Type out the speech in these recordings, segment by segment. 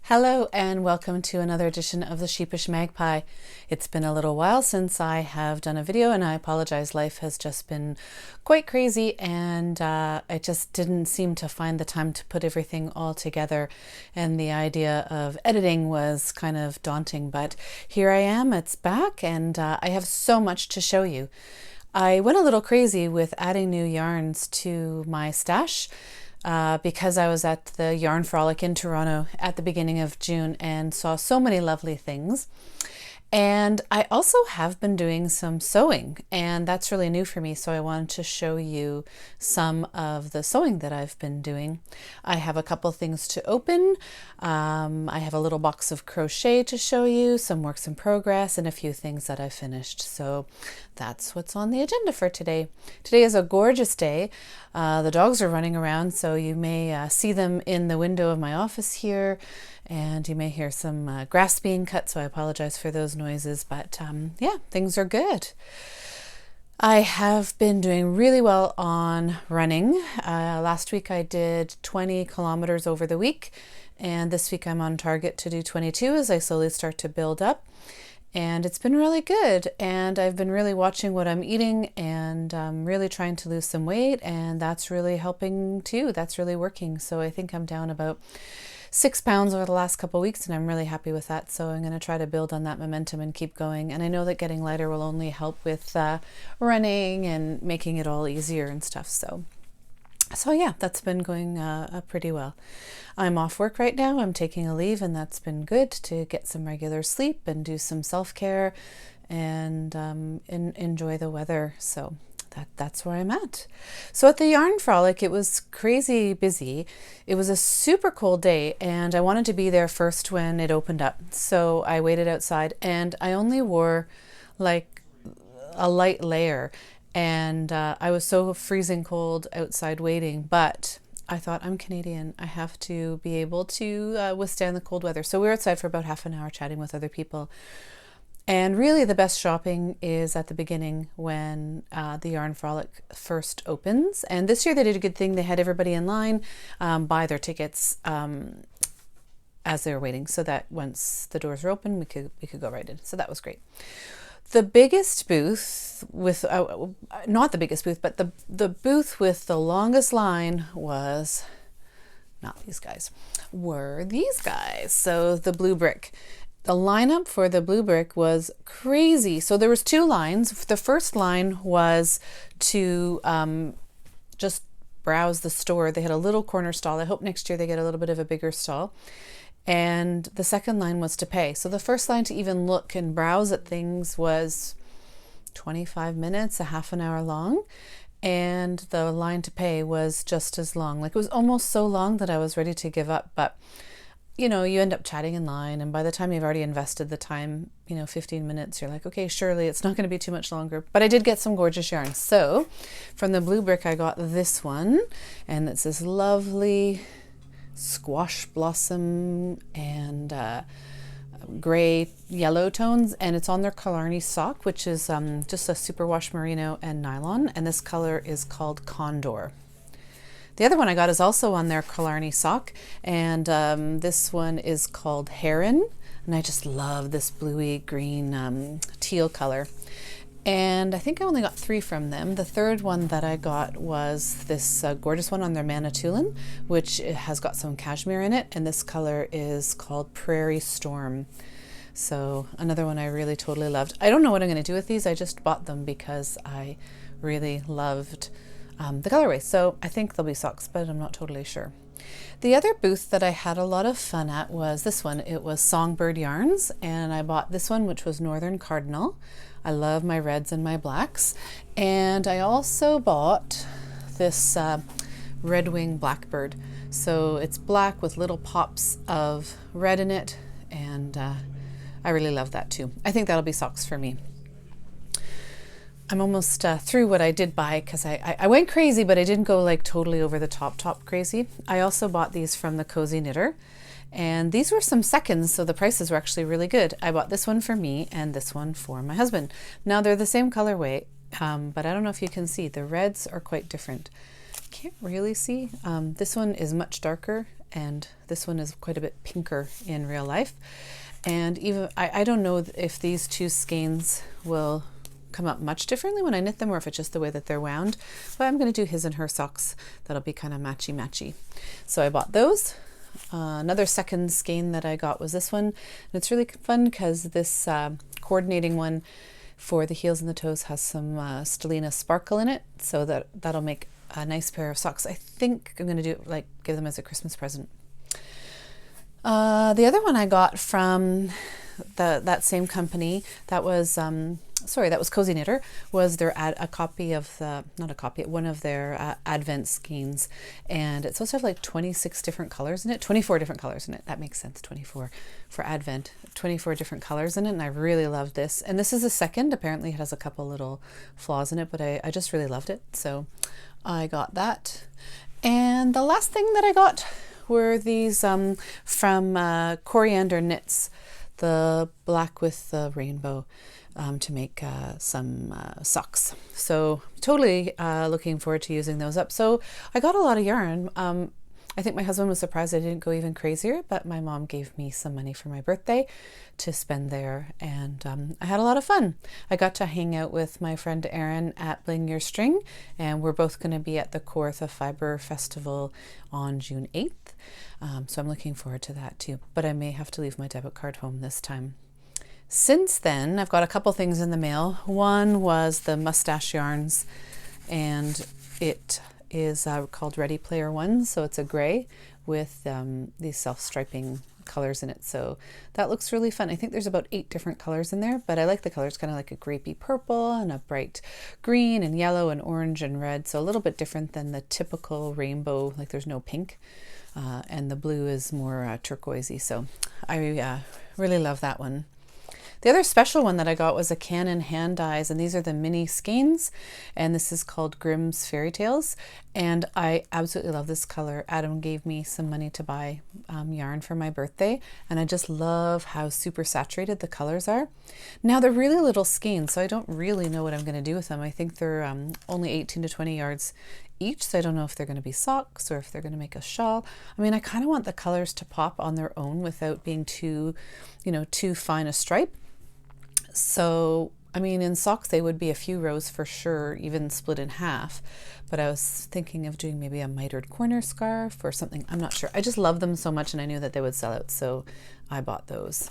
Hello and welcome to another edition of the Sheepish Magpie. It's been a little while since I have done a video and I apologize. Life has just been quite crazy and I just didn't seem to find the time to put everything all together, and the idea of editing was kind of daunting, but here I am, it's back, and I have so much to show you. I went a little crazy with adding new yarns to my stash because I was at the Yarn Frolic in Toronto at the beginning of June and saw so many lovely things. And I also have been doing some sewing, and that's really new for me, so I wanted to show you some of the sewing that I've been doing. I have a couple things to open. I have a little box of crochet to show you, some works in progress, and a few things that I finished. So that's what's on the agenda for today. Today is a gorgeous day. The dogs are running around, so you may see them in the window of my office here, and you may hear some grass being cut, so I apologize for those noises, but yeah, things are good. I have been doing really well on running. Last week I did 20 kilometers over the week, and this week I'm on target to do 22 as I slowly start to build up. And it's been really good, and I've been really watching what I'm eating and really trying to lose some weight, and that's really helping too. That's really working. So I think I'm down about 6 pounds over the last couple of weeks, and I'm really happy with that. So I'm going to try to build on that momentum and keep going. And I know that getting lighter will only help with running and making it all easier and stuff. So yeah, that's been going pretty well. I'm off work right now. I'm taking a leave, and that's been good to get some regular sleep and do some self-care and enjoy the weather. So that's where I'm at. So at the Yarn Frolic, it was crazy busy. It was a super cold day, and I wanted to be there first when it opened up. So I waited outside, and I only wore like a light layer. And I was so freezing cold outside waiting, but I thought, I'm Canadian. I have to be able to withstand the cold weather. So we were outside for about half an hour chatting with other people. And really the best shopping is at the beginning when the Yarn Frolic first opens. And this year they did a good thing. They had everybody in line buy their tickets as they were waiting, so that once the doors were open, we could go right in. So that was great. The biggest booth with, not the biggest booth, but the booth with the longest line was, not these guys, were these guys. So the blue brick. The lineup for the blue brick was crazy. So there was 2 lines. The first line was to just browse the store. They had a little corner stall. I hope next year they get a little bit of a bigger stall. And the second line was to pay. So the first line to even look and browse at things was 25 minutes, a half an hour long. And the line to pay was just as long. Like, it was almost so long that I was ready to give up. But, you know, you end up chatting in line, and by the time you've already invested the time, 15 minutes, you're like, okay, surely it's not going to be too much longer. But I did get some gorgeous yarn. So from the blue brick, I got this one, and it's this lovely squash blossom and gray yellow tones, and it's on their Killarney sock, which is just a superwash merino and nylon, and this color is called Condor. The other one I got is also on their Killarney sock, and this one is called Heron, and I just love this bluey green teal color. And I think I only got 3 from them. The third one that I got was this gorgeous one on their Manitoulin, which has got some cashmere in it, and this color is called Prairie Storm. So another one I really totally loved. I don't know what I'm going to do with these. I just bought them because I really loved the colorway. So I think they'll be socks, but I'm not totally sure. The other booth that I had a lot of fun at was this one. It was Songbird Yarns, and I bought this one, which was Northern Cardinal. I love my reds and my blacks. And I also bought this Red Wing Blackbird. So it's black with little pops of red in it, and I really love that too. I think that'll be socks for me. I'm almost through what I did buy, because I went crazy, but I didn't go like totally over the top crazy. I also bought these from the Cozy Knitter, and these were some seconds, so the prices were actually really good. I bought this one for me and this one for my husband. Now they're the same colorway, but I don't know if you can see, the reds are quite different. Can't really see. This one is much darker and this one is quite a bit pinker in real life. And even I don't know if these two skeins will come up much differently when I knit them, or if it's just the way that they're wound, but I'm going to do his and her socks. That'll be kind of matchy. So I bought those. Another second skein that I got was this one, and it's really fun because this coordinating one for the heels and the toes has some Stellina sparkle in it, so that'll make a nice pair of socks. I think I'm going to do give them as a Christmas present. The other one I got from that same company, that was Cozy Knitter, was their one of their Advent skeins, and it's supposed to have 26 different colors in it, 24 different colors in it. That makes sense, 24 for Advent, 24 different colors in it, and I really loved this. And this is a second. Apparently it has a couple little flaws in it, but I just really loved it, so I got that. And the last thing that I got were these from Coriander Knits, the black with the rainbow, to make some socks. So totally looking forward to using those up. So I got a lot of yarn. I think my husband was surprised I didn't go even crazier, but my mom gave me some money for my birthday to spend there, and I had a lot of fun. I got to hang out with my friend Erin at Bling Your String, and we're both going to be at the Kawartha Fiber Festival on June 8th. So I'm looking forward to that too, but I may have to leave my debit card home this time. Since then, I've got a couple things in the mail. One was the mustache yarns, and it is called Ready Player One, so it's a gray with these self-striping colors in it, so that looks really fun. I think there's about 8 different colors in there, but I like the colors, kind of like a grapey purple and a bright green and yellow and orange and red, so a little bit different than the typical rainbow, like there's no pink, and the blue is more turquoisey, so I really love that one. The other special one that I got was a Canon hand dyes, and these are the mini skeins, and this is called Grimm's Fairy Tales, and I absolutely love this color. Adam gave me some money to buy yarn for my birthday, and I just love how super saturated the colors are. Now they're really little skeins, so I don't really know what I'm going to do with them. I think they're only 18 to 20 yards each, so I don't know if they're going to be socks or if they're going to make a shawl. I mean, I kind of want the colors to pop on their own without being too fine a stripe. So, I mean, in socks they would be a few rows for sure, even split in half, but I was thinking of doing maybe a mitered corner scarf or something. I'm not sure. I just love them so much, and I knew that they would sell out, so I bought those.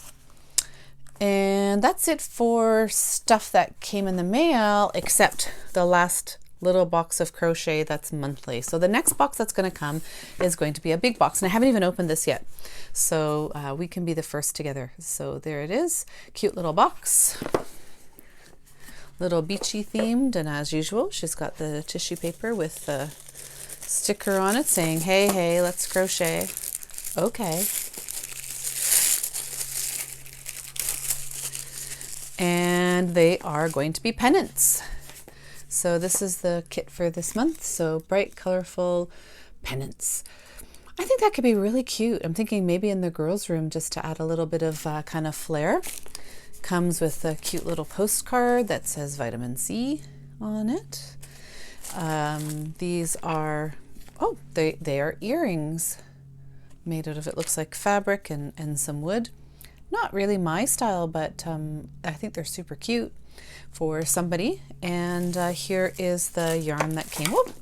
And that's it for stuff that came in the mail, except the last little box of crochet that's monthly. So the next box that's going to come is going to be a big box, and I haven't even opened this yet, so we can be the first together. So there it is, cute little box, little beachy themed, and as usual she's got the tissue paper with the sticker on it saying hey let's crochet. Okay. And they are going to be pennants. So this is the kit for this month. So bright, colorful pennants. I think that could be really cute. I'm thinking maybe in the girls' room, just to add a little bit of kind of flair. Comes with a cute little postcard that says vitamin C on it. These are, they are earrings made out of, it looks like fabric and some wood. Not really my style, but I think they're super cute for somebody. And here is the yarn that came. Whoop!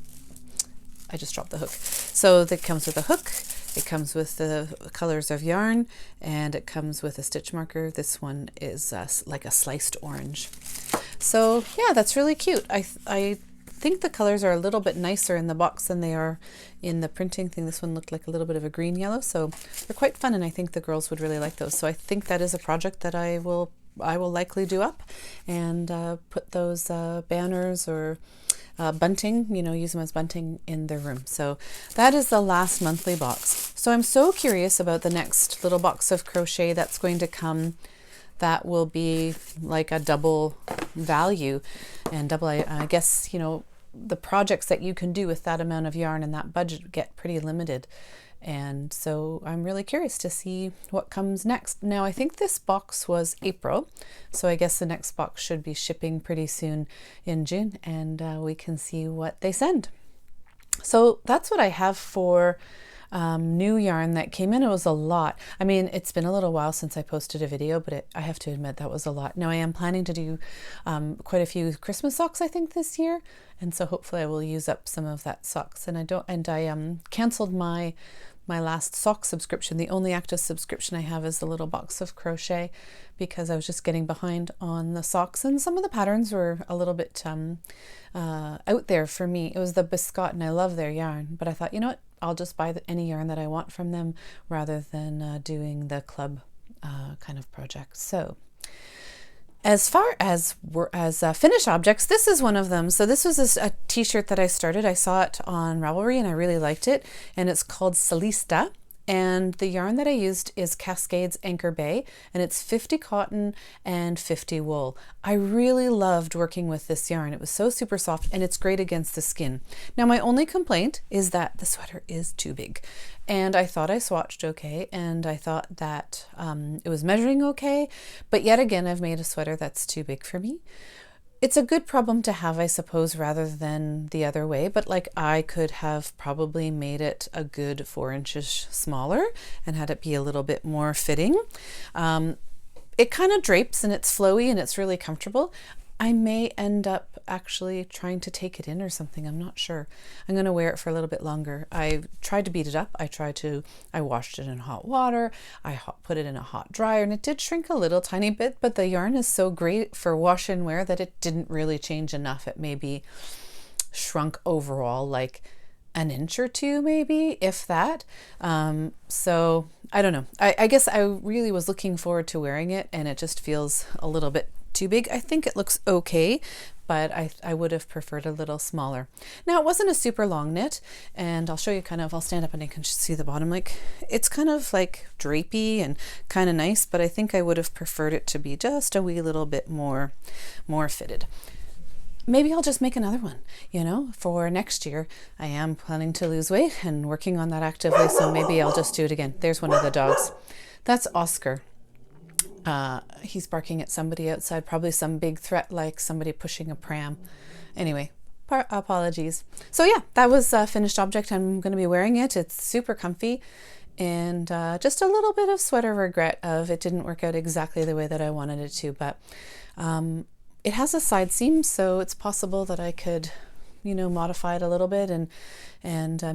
I just dropped the hook. So that comes with a hook, it comes with the colors of yarn, and it comes with a stitch marker. This one is like a sliced orange. So yeah, that's really cute. I think the colors are a little bit nicer in the box than they are in the printing thing. This one looked like a little bit of a green yellow, so they're quite fun, and I think the girls would really like those. So I think that is a project that I will likely do up and put those banners or bunting, use them as bunting in their room. So that is the last monthly box. So I'm so curious about the next little box of crochet that's going to come. That will be like a double value, and double, I guess, the projects that you can do with that amount of yarn and that budget get pretty limited. And so I'm really curious to see what comes next. Now, I think this box was April, so I guess the next box should be shipping pretty soon in June, and we can see what they send. So that's what I have for new yarn that came in. It was a lot. I mean, it's been a little while since I posted a video, but I have to admit that was a lot. Now I am planning to do quite a few Christmas socks, I think, this year, and so hopefully I will use up some of that socks. And I canceled my last sock subscription. The only active subscription I have is the little Box of Crochet, because I was just getting behind on the socks, and some of the patterns were a little bit out there for me. It was the Biscotte, and I love their yarn, but I thought, you know what, I'll just buy any yarn that I want from them rather than doing the club kind of project. So as far as finished objects, this is one of them. So this was a t-shirt that I started. I saw it on Ravelry and I really liked it. And it's called Celista. And the yarn that I used is Cascades Anchor Bay, and it's 50 cotton and 50 wool. I really loved working with this yarn. It was so super soft, and it's great against the skin. Now, my only complaint is that the sweater is too big. And I thought I swatched okay, and I thought that it was measuring okay, but yet again, I've made a sweater that's too big for me. It's a good problem to have, I suppose, rather than the other way, but like I could have probably made it a good 4 inches smaller and had it be a little bit more fitting. It kind of drapes and it's flowy and it's really comfortable. I may end up actually trying to take it in or something. I'm not sure. I'm going to wear it for a little bit longer. I tried to beat it up. I washed it in hot water. I put it in a hot dryer, and it did shrink a little tiny bit, but the yarn is so great for wash and wear that it didn't really change enough. It maybe shrunk overall like an inch or two, maybe, if that. So I don't know. I guess I really was looking forward to wearing it, and it just feels a little bit too big. I think it looks okay, but I would have preferred a little smaller. Now, it wasn't a super long knit, and I'll show you I'll stand up and you can see the bottom. Like, it's kind of like drapey and kind of nice, but I think I would have preferred it to be just a wee little bit more fitted. Maybe I'll just make another one, for next year. I am planning to lose weight and working on that actively, so maybe I'll just do it again. There's one of the dogs. That's Oscar. He's barking at somebody outside, probably some big threat like somebody pushing a pram. Anyway, apologies. So yeah, that was a finished object. I'm going to be wearing it. It's super comfy, and just a little bit of sweater regret of it didn't work out exactly the way that I wanted it to, but it has a side seam, so it's possible that I could modify it a little bit and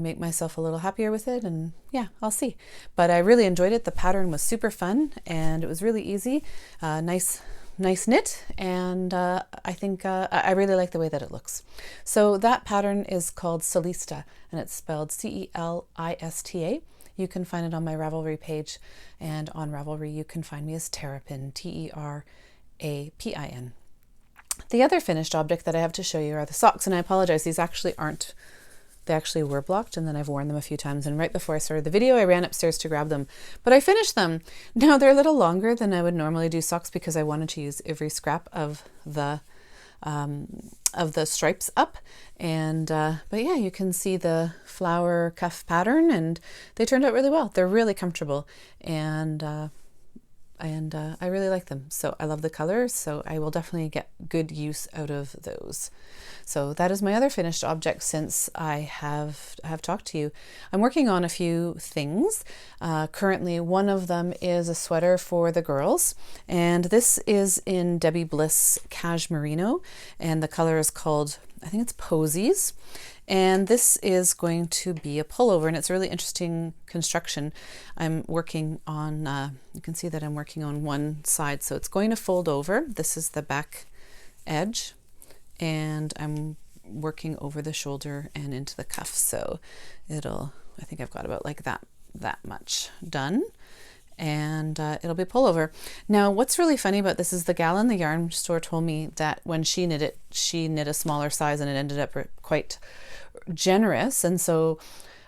make myself a little happier with it. And yeah, I'll see. But I really enjoyed it. The pattern was super fun and it was really easy. Nice knit. And I think I really like the way that it looks. So that pattern is called Celista, and it's spelled Celista. You can find it on my Ravelry page, and on Ravelry you can find me as Terrapin, Terapin. The other finished object that I have to show you are the socks, and I apologize, these actually aren't. They actually were blocked, and then I've worn them a few times, and right before I started the video I ran upstairs to grab them, but I finished them. Now they're a little longer than I would normally do socks because I wanted to use every scrap of the stripes up, and but yeah, you can see the flower cuff pattern, and they turned out really well. They're really comfortable, and I really like them. So I love the colors, so I will definitely get good use out of those. So that is my other finished object since I have talked to you. I'm working on a few things. Currently, one of them is a sweater for the girls, and this is in Debbie Bliss Cashmerino, and the color is called, I think it's Posies. And this is going to be a pullover, and it's a really interesting construction. I'm working on, you can see that I'm working on one side, so it's going to fold over. This is the back edge, and I'm working over the shoulder and into the cuff. So I think I've got about like that much done. And it'll be pullover. Now, what's really funny about this is the gal in the yarn store told me that when she knit it, she knit a smaller size, and it ended up quite generous. And so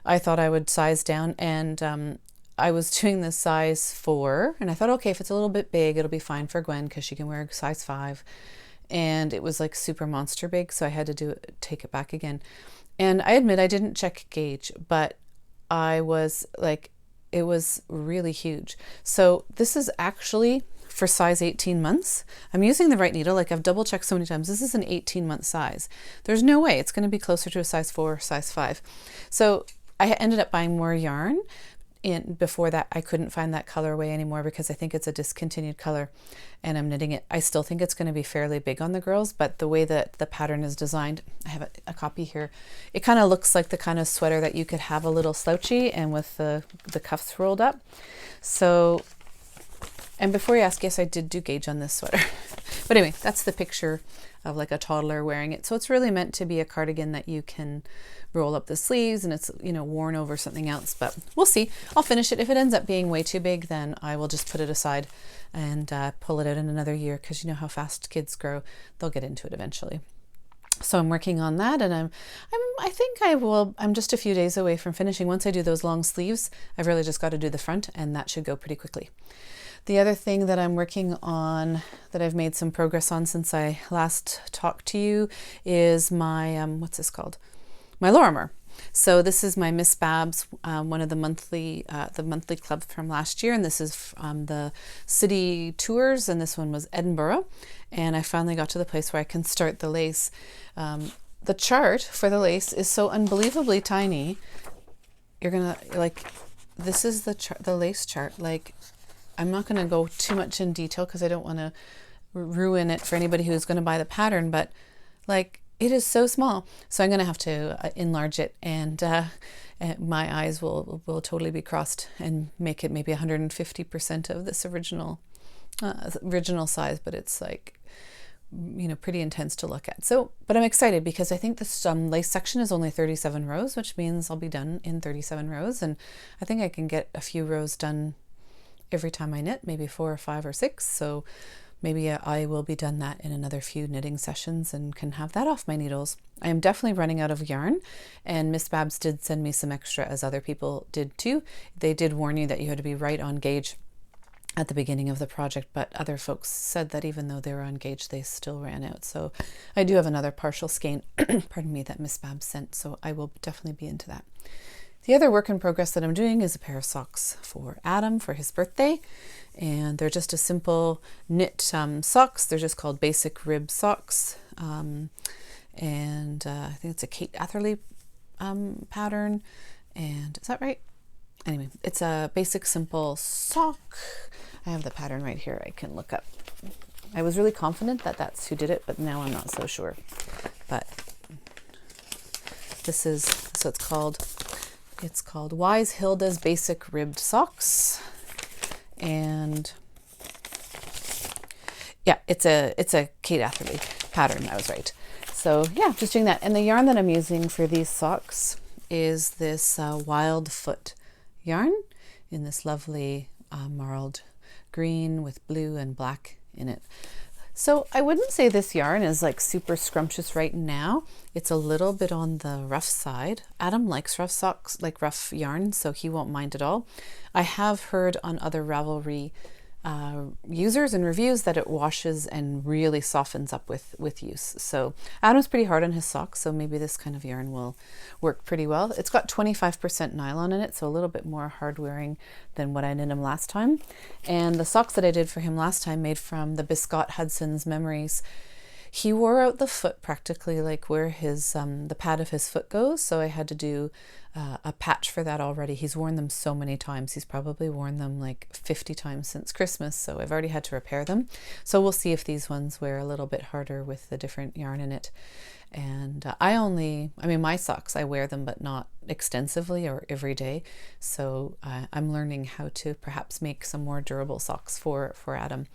I thought I would size down, and I was doing the size 4, and I thought, okay, if it's a little bit big, it'll be fine for Gwen because she can wear a size 5. And it was like super monster big, so I had to take it back again. And I admit I didn't check gauge, but I was like, it was really huge. So this is actually for size 18 months. I'm using the right needle. Like, I've double checked so many times. This is an 18-month size. There's no way it's going to be closer to a size 4 or size 5. So I ended up buying more yarn. Before that, I couldn't find that colorway anymore because I think it's a discontinued color, and I'm knitting it. I still think it's going to be fairly big on the girls, but the way that the pattern is designed, I have a copy here. It kind of looks like the kind of sweater that you could have a little slouchy and with the cuffs rolled up. So, and before you ask, yes, I did do gauge on this sweater. But anyway, that's the picture of like a toddler wearing it. So it's really meant to be a cardigan that you can roll up the sleeves, and it's, you know, worn over something else, but we'll see. I'll finish it. If it ends up being way too big, then I will just put it aside and pull it out in another year, because you know how fast kids grow. They'll get into it eventually. So I'm working on that, and I think I'm just a few days away from finishing. Once I do those long sleeves, I've really just got to do the front, and that should go pretty quickly. The other thing that I'm working on, that I've made some progress on since I last talked to you, is my, what's this called? My Lorimer. So this is my Miss Babs, one of the monthly club from last year, and this is the city tours, and this one was Edinburgh, and I finally got to the place where I can start the lace. The chart for the lace is so unbelievably tiny. You're gonna like, this is the lace chart. Like, I'm not going to go too much in detail because I don't want to ruin it for anybody who's going to buy the pattern, but like, it is so small. So I'm going to have to enlarge it, and my eyes will totally be crossed and make it maybe 150% of this original size, but it's like, you know, pretty intense to look at. So, but I'm excited because I think this lace section is only 37 rows, which means I'll be done in 37 rows. And I think I can get a few rows done every time I knit, maybe 4 or 5 or 6. So maybe I will be done that in another few knitting sessions and can have that off my needles. I am definitely running out of yarn, and Miss Babs did send me some extra, as other people did too. They did warn you that you had to be right on gauge at the beginning of the project, but other folks said that even though they were on gauge, they still ran out. So I do have another partial skein, pardon me, that Miss Babs sent, so I will definitely be into that. The other work in progress that I'm doing is a pair of socks for Adam for his birthday, and they're just a simple knit socks. They're just called basic rib socks, and I think it's a Kate Atherley pattern, and is that right? Anyway, it's a basic simple sock. I have the pattern right here I can look up. I was really confident that that's who did it, but now I'm not so sure. But this is, so it's called Wise Hilda's Basic Ribbed Socks, and yeah, it's a Kate Atherley pattern. I was right. So yeah, just doing that. And the yarn that I'm using for these socks is this Wild Foot yarn in this lovely marled green with blue and black in it. So I wouldn't say this yarn is like super scrumptious right now. It's a little bit on the rough side. Adam likes rough socks, like rough yarn, so he won't mind at all. I have heard on other Ravelry users and reviews that it washes and really softens up with use. So Adam's pretty hard on his socks, so maybe this kind of yarn will work pretty well. It's got 25% nylon in it, so a little bit more hard wearing than what I knit him last time. And the socks that I did for him last time, made from the Biscott Hudson's Memories, he wore out the foot practically like where his the pad of his foot goes, so I had to do a patch for that already. He's worn them so many times. He's probably worn them like 50 times since Christmas, so I've already had to repair them. So we'll see if these ones wear a little bit harder with the different yarn in it. And I mean, my socks, I wear them, but not extensively or every day. So I'm learning how to perhaps make some more durable socks for Adam.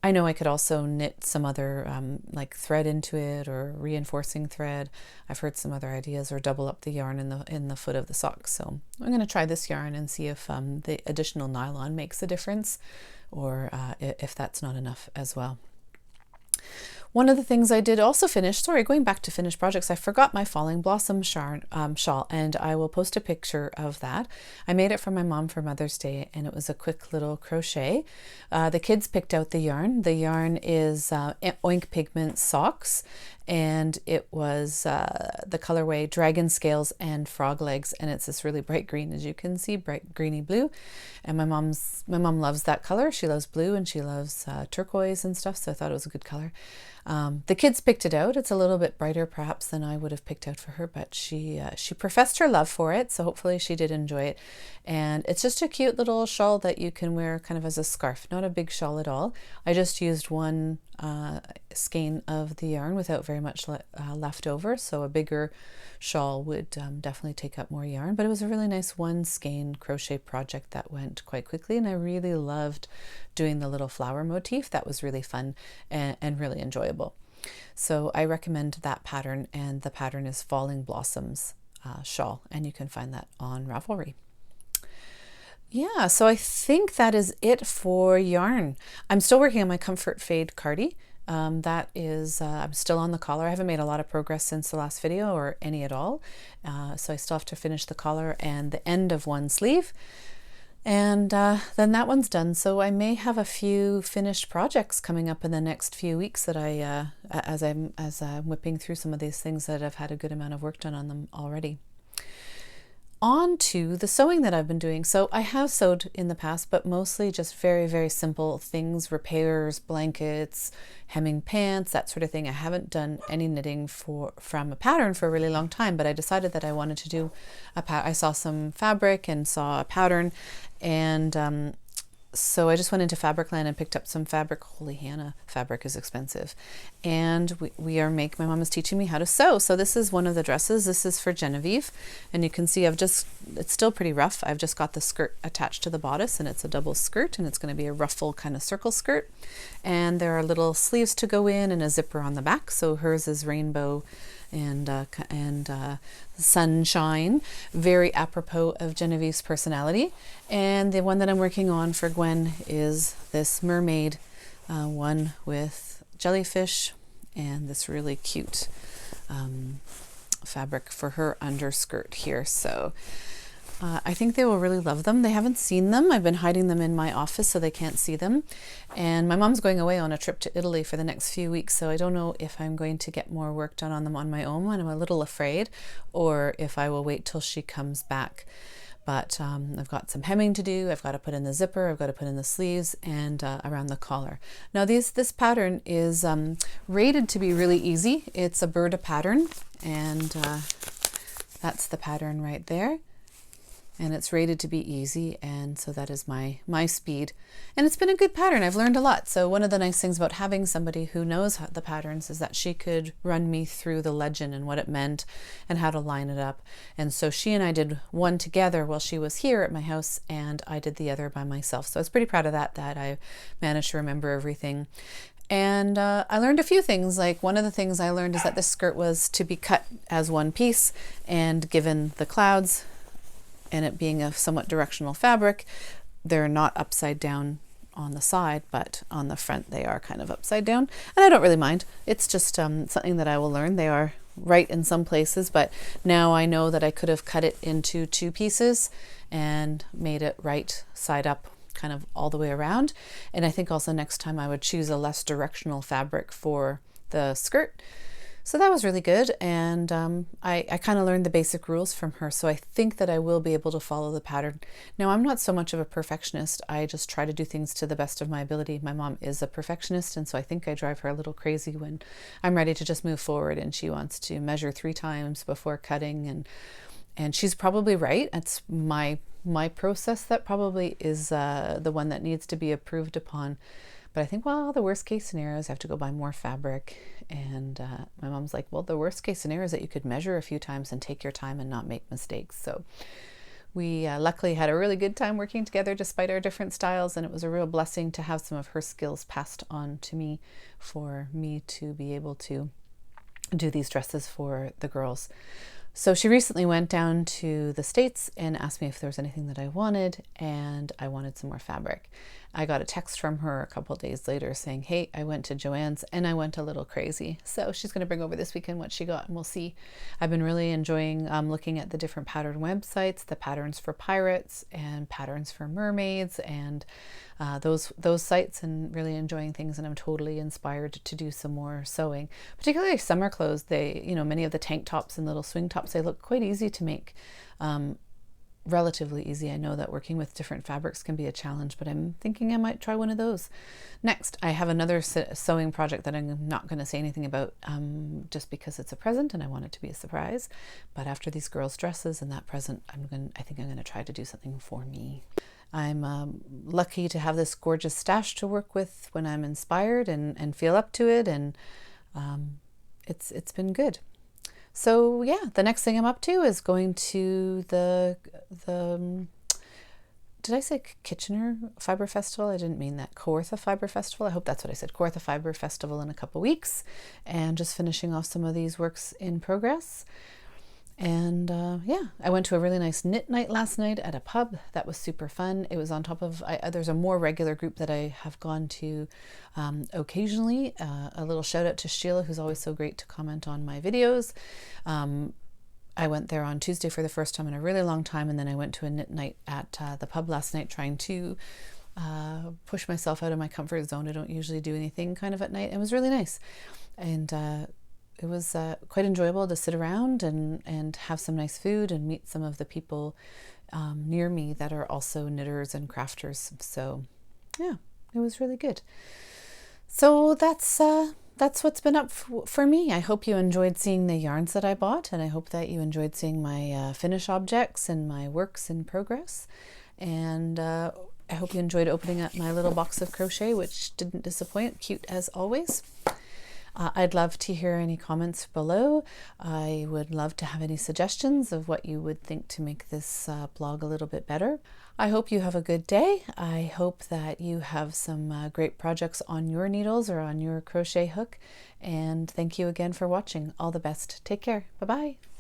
I know I could also knit some other like thread into it, or reinforcing thread. I've heard some other ideas, or double up the yarn in the foot of the socks. So I'm going to try this yarn and see if the additional nylon makes a difference, or if that's not enough as well. One of the things I did also finish, going back to finished projects, I forgot my Falling Blossom shawl, and I will post a picture of that. I made it for my mom for Mother's Day, and it was a quick little crochet. The kids picked out the yarn. The yarn is Oink Pigment Socks, and it was the colorway Dragon Scales and Frog Legs, and it's this really bright green, as you can see, bright greeny blue. And my mom loves that color. She loves blue and she loves turquoise and stuff, so I thought it was a good color. The kids picked it out. It's a little bit brighter perhaps than I would have picked out for her, but she professed her love for it, so hopefully she did enjoy it. And it's just a cute little shawl that you can wear kind of as a scarf, not a big shawl at all. I just used one skein of the yarn without very much left over, so a bigger shawl would definitely take up more yarn, but it was a really nice one skein crochet project that went quite quickly, and I really loved doing the little flower motif. That was really fun and really enjoyable. So I recommend that pattern, and the pattern is Falling Blossoms shawl, and you can find that on Ravelry. Yeah, so I think that is it for yarn. I'm still working on my Comfort Fade Cardi. That is, I'm still on the collar. I haven't made a lot of progress since the last video, or any at all. So I still have to finish the collar and the end of one sleeve. And then that one's done. So I may have a few finished projects coming up in the next few weeks that as I'm whipping through some of these things that I've had a good amount of work done on them already. On to the sewing that I've been doing. So I have sewed in the past, but mostly just very, very simple things, repairs, blankets, hemming pants, that sort of thing. I haven't done any knitting from a pattern for a really long time, but I decided that I wanted to do I saw some fabric and saw a pattern, and so I just went into Fabricland and picked up some fabric. Holy Hannah, fabric is expensive. And my mom is teaching me how to sew. So this is one of the dresses. This is for Genevieve. And you can see it's still pretty rough. I've just got the skirt attached to the bodice, and it's a double skirt, and it's going to be a ruffle kind of circle skirt. And there are little sleeves to go in and a zipper on the back. So hers is rainbow and sunshine, very apropos of Genevieve's personality. And the one that I'm working on for Gwen is this mermaid one with jellyfish and this really cute fabric for her underskirt here. So I think they will really love them. They haven't seen them. I've been hiding them in my office so they can't see them. And my mom's going away on a trip to Italy for the next few weeks, so I don't know if I'm going to get more work done on them on my own, and I'm a little afraid, or if I will wait till she comes back. But I've got some hemming to do. I've got to put in the zipper, I've got to put in the sleeves, and around the collar. Now this pattern is rated to be really easy. It's a Burda pattern, and that's the pattern right there. And it's rated to be easy, and so that is my speed. And it's been a good pattern. I've learned a lot. So one of the nice things about having somebody who knows the patterns is that she could run me through the legend and what it meant and how to line it up. And so she and I did one together while she was here at my house, and I did the other by myself. So I was pretty proud of that I managed to remember everything. And I learned a few things. Like, one of the things I learned is that this skirt was to be cut as one piece, and given the clouds and it being a somewhat directional fabric, they're not upside down on the side, but on the front they are kind of upside down. And I don't really mind. It's just something that I will learn. They are right in some places, but now I know that I could have cut it into two pieces and made it right side up, kind of all the way around. And I think also next time I would choose a less directional fabric for the skirt. So that was really good, and I kind of learned the basic rules from her, so I think that I will be able to follow the pattern. Now, I'm not so much of a perfectionist. I just try to do things to the best of my ability. My mom is a perfectionist, and so I think I drive her a little crazy when I'm ready to just move forward and she wants to measure 3 times before cutting, and she's probably right. It's my process that probably is the one that needs to be improved upon. But I think, well, the worst case scenario is I have to go buy more fabric. And my mom's like, well, the worst case scenario is that you could measure a few times and take your time and not make mistakes. So we luckily had a really good time working together despite our different styles. And it was a real blessing to have some of her skills passed on to me for me to be able to do these dresses for the girls. So she recently went down to the States and asked me if there was anything that I wanted, and I wanted some more fabric. I got a text from her a couple days later saying, hey, I went to Joann's and I went a little crazy. So she's going to bring over this weekend what she got, and we'll see. I've been really enjoying looking at the different pattern websites, the patterns for pirates and patterns for mermaids, and those sites, and really enjoying things. And I'm totally inspired to do some more sewing, particularly summer clothes. They, you know, many of the tank tops and little swing tops, they look quite easy to make. Relatively easy. I know that working with different fabrics can be a challenge, but I'm thinking I might try one of those. Next, I have another sewing project that I'm not going to say anything about just because it's a present and I want it to be a surprise. But after these girls' dresses and that present, I think I'm going to try to do something for me. I'm lucky to have this gorgeous stash to work with when I'm inspired and feel up to it, and it's been good. So yeah, the next thing I'm up to is going to the did I say Kitchener Fiber Festival? I didn't mean that. Kawartha Fiber Festival. I hope that's what I said. Kawartha Fiber Festival in a couple weeks, and just finishing off some of these works in progress. And yeah, I went to a really nice knit night last night at a pub. That was super fun. It was on top of, there's a more regular group that I have gone to occasionally. A little shout out to Sheila, who's always so great to comment on my videos. I went there on Tuesday for the first time in a really long time, and then I went to a knit night at the pub last night, trying to push myself out of my comfort zone. I don't usually do anything kind of at night. It was really nice. And it was quite enjoyable to sit around and have some nice food and meet some of the people near me that are also knitters and crafters. So yeah, it was really good. So that's what's been up for me. I hope you enjoyed seeing the yarns that I bought, and I hope that you enjoyed seeing my finish objects and my works in progress. And I hope you enjoyed opening up my little box of crochet, which didn't disappoint. Cute as always. I'd love to hear any comments below. I would love to have any suggestions of what you would think to make this blog a little bit better. I hope you have a good day. I hope that you have some great projects on your needles or on your crochet hook. And thank you again for watching. All the best. Take care. Bye-bye.